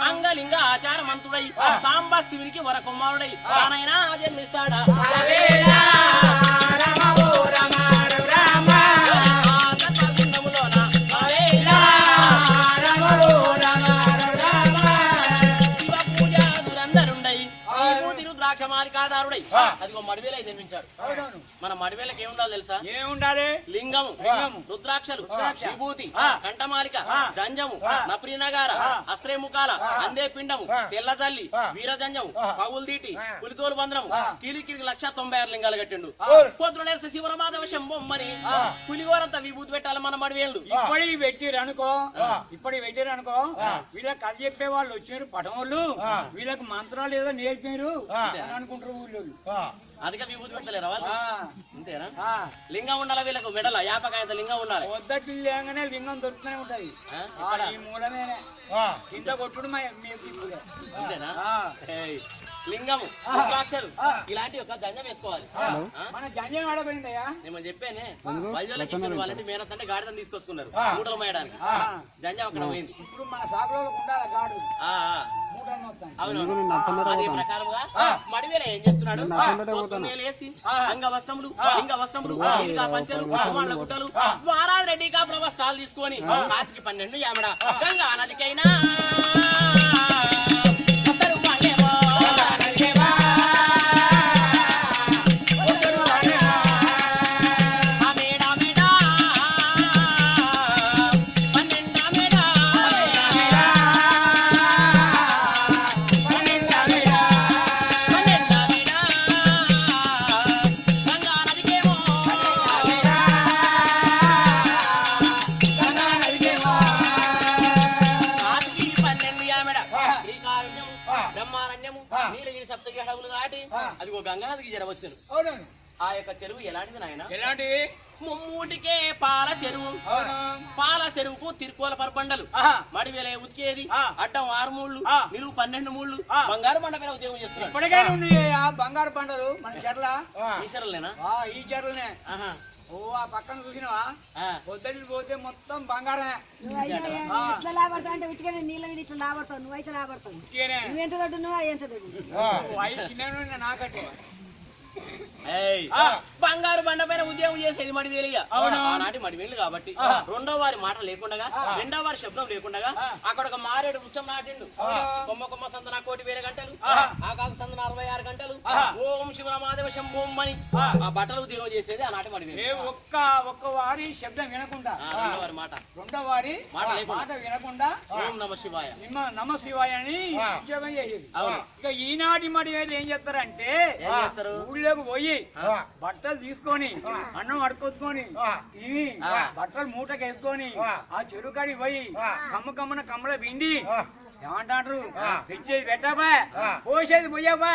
అంగలింగ ఆచారమంతుడై సాంబ శివునికి వర కుమారుడై తానైనా జన్మిస్తాడా అదిగో మడివేలై జన్మించాడు. మన మడివేలకి ఏముండాలి తెలుసా? ఏముండాలి? లింగము, రుద్రాక్షలు, విభూతి, కంఠమాలిక, జంజము, నప్రీనగార, అస్త్రేముఖాల, అందే పిండము, తెల్లజల్లి, వీరజంజము, పగుల్దీటి, పులితోలు బంధనము, కిలికిలికి 196 లింగాలు కట్టిండు. పొద్దున శివరమాధవ శంభమ్మని పులిగోరంతా విభూతి పెట్టాలి మన మడివేళ్ళు. ఇప్పటి పెట్టిరనుకో వీళ్ళకి అది చెప్పే వాళ్ళు వచ్చారు పటమోళ్ళు, వీళ్ళకి మంత్రాలు ఏదో నేర్పారు అనుకుంటారు ఊళ్ళో. అందుకే విభూతి పెట్టలేరా వాళ్ళు? అంతేనా? లింగం ఉండాలి వీళ్ళకు, మెడల యాపకాయంత లింగం ఉండాలి. వద్దటి లేగానే లింగం దొరుకుతూనే ఉంటది. ఈ మూలమే ఇంత కొట్టుడు అంతేనా? లింగము, రుద్రాక్షలు ఇలాంటి ఒక జంజం వేసుకోవాలి. మన జంజం ఆడపోయిందయ్యా నేను చెప్పానే వాళ్ళంటే మేనత్ అంటే గాడిదని తీసుకొచ్చుకున్నారు మూటలు మేయడానికి. జంజం అక్కడ పోయింది. ఇప్పుడు మన సాగులో ఉండాలి గాడు. అవును, అదే ప్రకారంగా మడివేల ఏం చేస్తున్నాడు? వేసి అంగవస్త్రములు, లింగ వస్త్రములు, పంచలు, కుమారుల గుట్టలు, వారాది రెడ్డి కాపుల స్టాల్ తీసుకొని కాసికి 12 యామడ గంగా నదికైనా అదిగో గంగానదికి జరవచ్చును. ఆ యొక్క చెరువు ఎలాంటిది నాయన? ఎలాంటివి? ముమ్మూటికే పాల చెరువు. పాల చెరువుకు తిరుకోల పరబండలు, మడివేల ఉతికేది, అడ్డం 6 మూళ్ళు, నిలువు 12 మూళ్ళు, బంగారు బండ మీద ఉద్యోగం చేస్తున్నారు. ఇప్పటికైనా ఉన్నాయా బంగారు బండలు మన చెర్ల? ఈ చెర్లనేనా? ఈ చెర్లనే. ఓ ఆ పక్కన చూసినవా? పొద్దున్న పోతే మొత్తం బంగారమే. ఇట్లా లాభపడతావు అంటే ఇటుకనే నీళ్ళ మీద ఇట్లా లాభపడతావు. నువ్వైతే లాభపడతావు. నువ్వెంత దొడ్డు నువ్వు ఎంత దొడ్డు చిన్న నాకంటే బంగారు బండ పైన ఉద్యోగం చేసేది మడివేలిగా. ఆనాటి మడివేలు కాబట్టి రెండో వారి మాట లేకుండా, రెండో వారి శబ్దం లేకుండా అక్కడ ఒక మారేడు వృక్షం నాటిండు. కొమ్మ కొమ్మ సంతన 1,000 గంటలు, ఆకాశ సంతన 66 గంటలు, ఓం శివరమాధవ శంభోమని ఆ బట్టలు ఉద్యోగం చేసేది ఆనాటి మడివేలు. ఒక్క వారి శబ్దం వినకుండా, వారి మాట, రెండో వారి మాట వినకుండా ఓం నమ శివాయ, నమ శివాయ అని ఉద్యోగం చేసేది. ఇక ఈనాటి మడివేలు ఏం చేస్తారంటే ఊళ్ళోకి పోయి బట్టలు తీసుకొని అన్నం అడుకొచ్చుకొని ఇవి బట్టలు మూటకి వేసుకొని ఆ చెరువు కాడికి పోయి కమ్మకమ్మన కమ్మల పిండి ఏమంటారు తెచ్చేది పెట్టబా, పోసేది పోయాబా,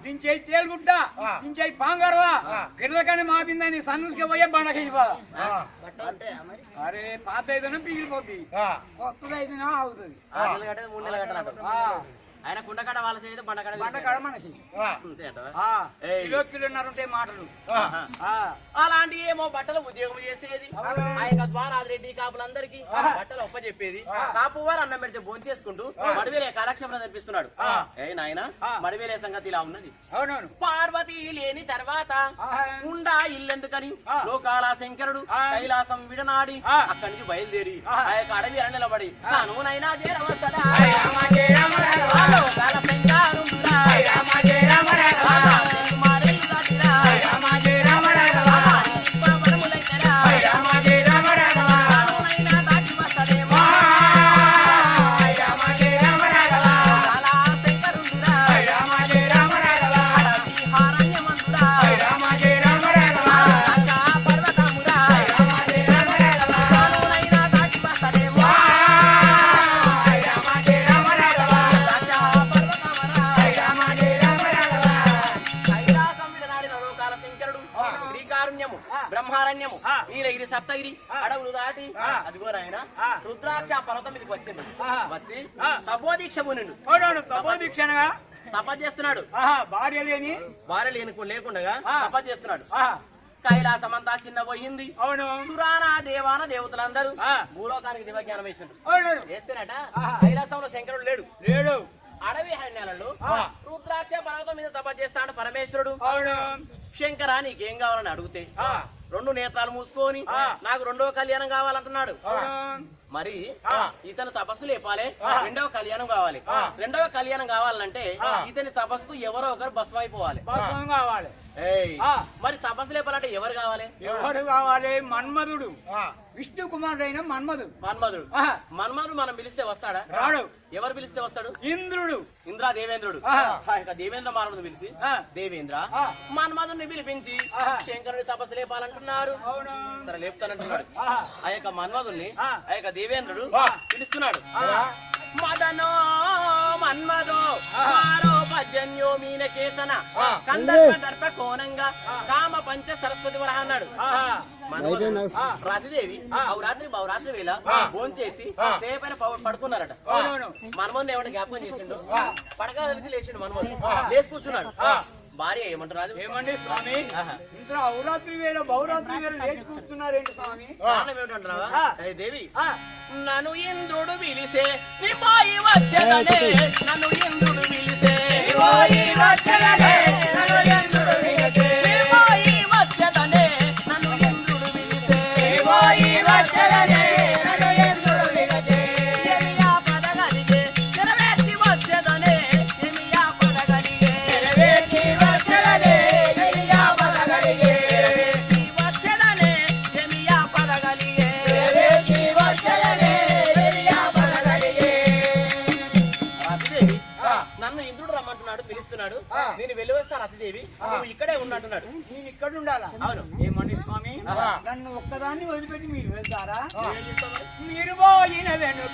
దించేది తేలుగుట్ట, దించేది పాంగరవా, గిర్రకాని మాపిందని సన్నుసుకే పోయే బండకేసిపోదా. అరే పాత అయితేనే పిగిలిపోతుంది, కొత్తది అయితేనే అవుతుంది. 3 నెలలు కట్టాలి. ఆయన కుండకాడ వాళ్ళ చేతి బండకాడ మనిషి కిలోన్నర ఉంటాయి మాటలు. అలాంటి ఏమో బట్టలు ఉద్యోగం చేసేది. ఆ యొక్క ద్వారారెడ్డి కాపులందరికీ బట్టలు ఒప్ప చెప్పేది. కాపు వారు అన్నం పెడితే భోజనం చేసుకుంటూ మడివేలే కాలక్షేపం తెప్పిస్తున్నాడు. ఏ నాయన మడివేలే సంగతి ఇలా ఉన్నది. పార్వతి లేని తర్వాత ఉండా ఇల్లెందుకని లోకాల శంకరుడు కైలాసం విడనాడి అక్కడి నుంచి బయలుదేరి ఆ యొక్క అడవి నిలబడి తాను నైనా చేరవస్తాడా బ్రహ్మారణ్యము నీలగిరి సప్తగిరి అడవులు దాటి అదిగో నాయన రుద్రాక్ష పర్వతం మీదకి వచ్చింది. వచ్చి తపోదీక్ష మునుడు తప చేస్తున్నాడు. భార్య లేని లేకుండా తప చేస్తున్నాడు. కైలాసమంతా చిన్న పోయింది. అవును సురాన దేవాన దేవతలందరూ భూలోకానికి దివజ్ఞానం వేసిండ్రు. అవును వేస్తేనట కైలాసంలో శంకరుడు లేడు. లేడు అడవి హరణ్యాలలో రుద్రాక్ష పర్వతం మీద తపస్సు చేస్తాడు పరమేశ్వరుడు. అవును శంకర నీకేం కావాలని అడిగితే రెండు నేత్రాలు మూసుకొని నాకు రెండవ కళ్యాణం కావాలంటున్నాడు. మరి ఇతని తపస్సు లేపాలి, రెండవ కళ్యాణం కావాలి. రెండవ కళ్యాణం కావాలంటే ఇతని తపస్సుకు ఎవరో ఒకరు భస్మం అయిపోవాలి. భస్మం కావాలి. మరి తపస్సు లేపాలంటే ఎవరు కావాలి? ఎవరు కావాలి? మన్మధుడు, విష్ణు కుమారుడు అయిన మన్మధుడు. మన్మధుడు మనం పిలిస్తే వస్తాడా? రాడు. ఎవరు పిలిస్తే వస్తాడు? ఇంద్రుడు, ఇంద్ర దేవేంద్రుడు. దేవేంద్ర మానవుడు పిలిచి దేవేంద్ర మన్మధుడిని పిలిపించి శంకరుడి తపస్సు లేపాలంటున్నారు. సరే లేపుతానంటున్నాడు. ఆ యొక్క మన్మధుడిని ఆ యొక్క దేవేంద్రుడు పిలుస్తున్నాడు. మదనో మన్మదో మారో పర్జన్యో మీనకేతన కందర్ప దర్ప కోణంగా కామ పంచ సరస్వతి వరహ అన్నాడు. రాత్రిదేవి బహురాత్రి వేళ ఫోన్ చేసి సేపైన పడుకున్నారట. మన్మోహన్ ఏమంటే జ్ఞాపకం చేసిండు. పడక తెలిసి లేచిండు. మన్మోహన్ లేచి కూర్చున్నాడు. భార్య ఏమంటారు? ఏమండి స్వామి ఇంత అవరాత్రి వేళ బహురాత్రి వేళ లేచి కూర్చున్నారేంటి స్వామి? కారణం ఏమిటంటున్నావా? దేవి నన్ను ఇంద్రుడు పిలిసే నీ పోయి వచ్చేదనే, నన్ను ఇంద్రుడు పిలిసే పోయి వచ్చేదనే, నన్ను ఇంద్రుడు పిలిసే పోయి వచ్చేదనే, నన్ను ఇంద్రుడు పిలిసే పోయి వచ్చేదనే, నన్ను ఇంద్రుడు పిలిసే ఎమియా పదగలిగే నెరవేర్చి వచ్చేదనే, ఎమియా పదగలిగే నెరవేర్చి వచ్చేదనే, ఎమియా పదగలిగే నెరవేర్చి వచ్చేదనే, ఎమియా పదగలిగే నెరవేర్చి వచ్చేదనే, ఎమియా పదగలిగే. రతిదేవి నన్ను ఇంద్రుడు రమ్మంటున్నాడు, పిలుస్తున్నాడు. నేను వెళ్ళి వస్తాను. రతిదేవి నువ్వు ఇక్కడే ఉన్నట్టున్నాడు. నేను ఇక్కడ ఉండాలా? అవును. ఏమండి స్వామి నన్ను ఒక్కదాన్ని వదిలిపెట్టి మీరు వెళ్తారా? మీరు పోయిన వెను